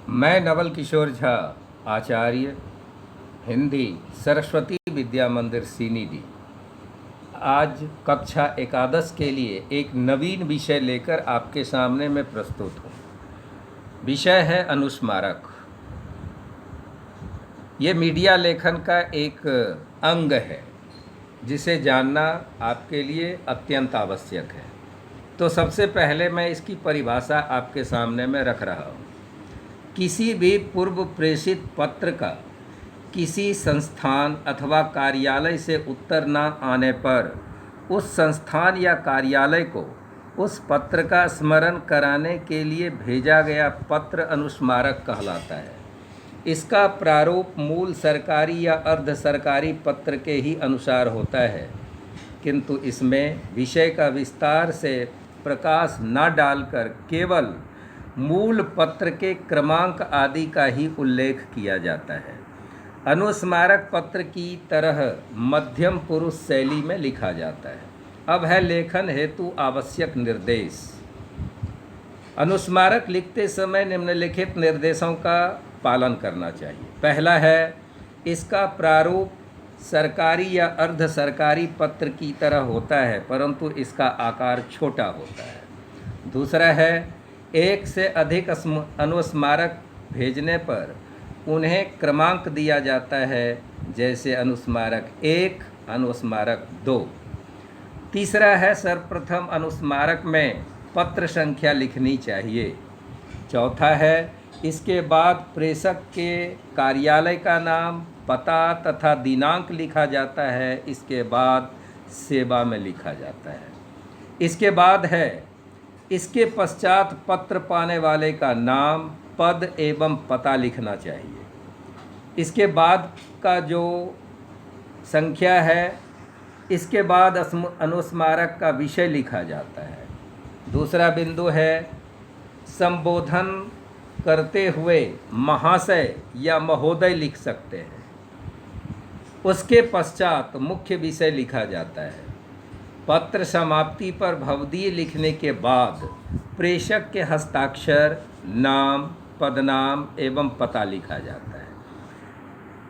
मैं नवल किशोर झा, आचार्य हिंदी, सरस्वती विद्या मंदिर सीनीडी, आज कक्षा एकादश के लिए एक नवीन विषय लेकर आपके सामने मैं प्रस्तुत हूँ। विषय है अनुस्मारक। ये मीडिया लेखन का एक अंग है जिसे जानना आपके लिए अत्यंत आवश्यक है। तो सबसे पहले मैं इसकी परिभाषा आपके सामने में रख रहा हूँ। किसी भी पूर्व प्रेषित पत्र का किसी संस्थान अथवा कार्यालय से उत्तर न आने पर उस संस्थान या कार्यालय को उस पत्र का स्मरण कराने के लिए भेजा गया पत्र अनुस्मारक कहलाता है। इसका प्रारूप मूल सरकारी या अर्ध सरकारी पत्र के ही अनुसार होता है, किंतु इसमें विषय का विस्तार से प्रकाश न डालकर केवल मूल पत्र के क्रमांक आदि का ही उल्लेख किया जाता है। अनुस्मारक पत्र की तरह मध्यम पुरुष शैली में लिखा जाता है। अब है लेखन हेतु आवश्यक निर्देश। अनुस्मारक लिखते समय निम्नलिखित निर्देशों का पालन करना चाहिए। पहला है, इसका प्रारूप सरकारी या अर्ध सरकारी पत्र की तरह होता है, परंतु इसका आकार छोटा होता है। दूसरा है, एक से अधिक अनुस्मारक भेजने पर उन्हें क्रमांक दिया जाता है, जैसे अनुस्मारक 1, अनुस्मारक 2। तीसरा है, सर्वप्रथम अनुस्मारक में पत्र संख्या लिखनी चाहिए। चौथा है, इसके बाद प्रेषक के कार्यालय का नाम, पता तथा दिनांक लिखा जाता है। इसके बाद सेवा में लिखा जाता है। इसके बाद है, इसके पश्चात पत्र पाने वाले का नाम, पद एवं पता लिखना चाहिए। इसके बाद का जो संख्या है, इसके बाद अनुस्मारक का विषय लिखा जाता है। दूसरा बिंदु है, संबोधन करते हुए महाशय या महोदय लिख सकते हैं। उसके पश्चात मुख्य विषय लिखा जाता है। पत्र समाप्ति पर भवदीय लिखने के बाद प्रेषक के हस्ताक्षर, नाम, पदनाम एवं पता लिखा जाता है।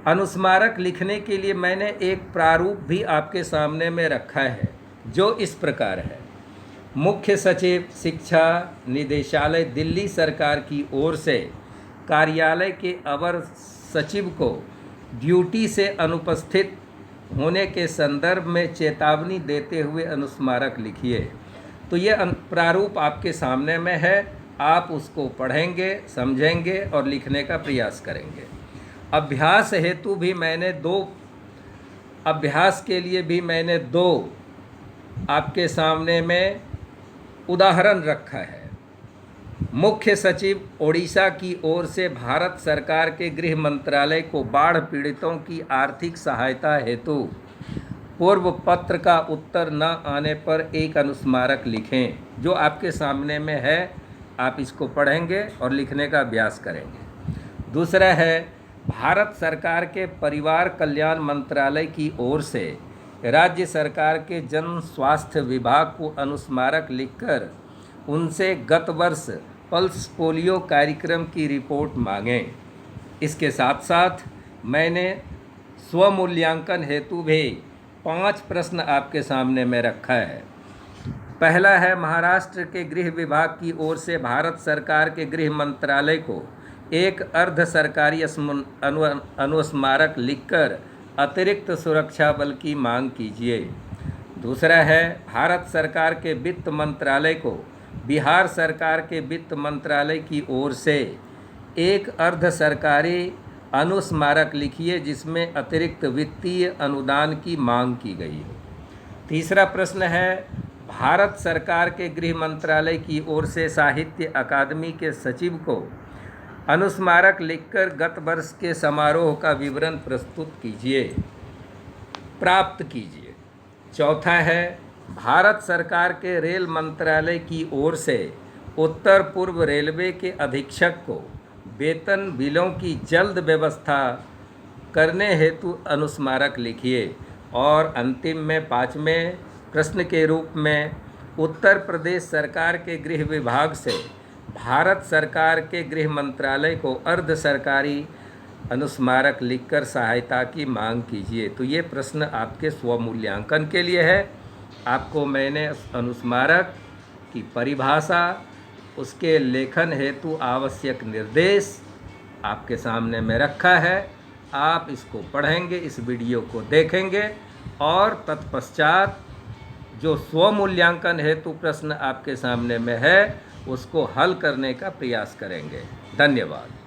अनुस्मारक लिखने के लिए मैंने एक प्रारूप भी आपके सामने में रखा है, जो इस प्रकार है। मुख्य सचिव, शिक्षा निदेशालय, दिल्ली सरकार की ओर से कार्यालय के अवर सचिव को ड्यूटी से अनुपस्थित होने के संदर्भ में चेतावनी देते हुए अनुस्मारक लिखिए। तो ये प्रारूप आपके सामने में है। आप उसको पढ़ेंगे, समझेंगे और लिखने का प्रयास करेंगे। अभ्यास हेतु भी मैंने अभ्यास के लिए भी मैंने 2 आपके सामने में उदाहरण रखा है। मुख्य सचिव ओडिशा की ओर से भारत सरकार के गृह मंत्रालय को बाढ़ पीड़ितों की आर्थिक सहायता हेतु पूर्व पत्र का उत्तर न आने पर एक अनुस्मारक लिखें, जो आपके सामने में है। आप इसको पढ़ेंगे और लिखने का अभ्यास करेंगे। दूसरा है, भारत सरकार के परिवार कल्याण मंत्रालय की ओर से राज्य सरकार के जन स्वास्थ्य विभाग को अनुस्मारक लिखकर उनसे गत वर्ष पल्स पोलियो कार्यक्रम की रिपोर्ट मांगें। इसके साथ साथ मैंने स्वमूल्यांकन हेतु भी 5 प्रश्न आपके सामने में रखा है। पहला है, महाराष्ट्र के गृह विभाग की ओर से भारत सरकार के गृह मंत्रालय को एक अर्ध सरकारी अनुस्मारक लिखकर अतिरिक्त सुरक्षा बल की मांग कीजिए। दूसरा है, भारत सरकार के वित्त मंत्रालय को बिहार सरकार के वित्त मंत्रालय की ओर से एक अर्ध सरकारी अनुस्मारक लिखिए, जिसमें अतिरिक्त वित्तीय अनुदान की मांग की गई हो। तीसरा प्रश्न है, भारत सरकार के गृह मंत्रालय की ओर से साहित्य अकादमी के सचिव को अनुस्मारक लिखकर गत वर्ष के समारोह का विवरण प्रस्तुत कीजिए, प्राप्त कीजिए। चौथा है, भारत सरकार के रेल मंत्रालय की ओर से उत्तर पूर्व रेलवे के अधीक्षक को वेतन बिलों की जल्द व्यवस्था करने हेतु अनुस्मारक लिखिए। और अंतिम में 5वें प्रश्न के रूप में, उत्तर प्रदेश सरकार के गृह विभाग से भारत सरकार के गृह मंत्रालय को अर्ध सरकारी अनुस्मारक लिखकर सहायता की मांग कीजिए। तो ये प्रश्न आपके स्वमूल्यांकन के लिए है। आपको मैंने अनुस्मारक की परिभाषा, उसके लेखन हेतु आवश्यक निर्देश आपके सामने में रखा है। आप इसको पढ़ेंगे, इस वीडियो को देखेंगे और तत्पश्चात जो स्वमूल्यांकन हेतु प्रश्न आपके सामने में है उसको हल करने का प्रयास करेंगे। धन्यवाद।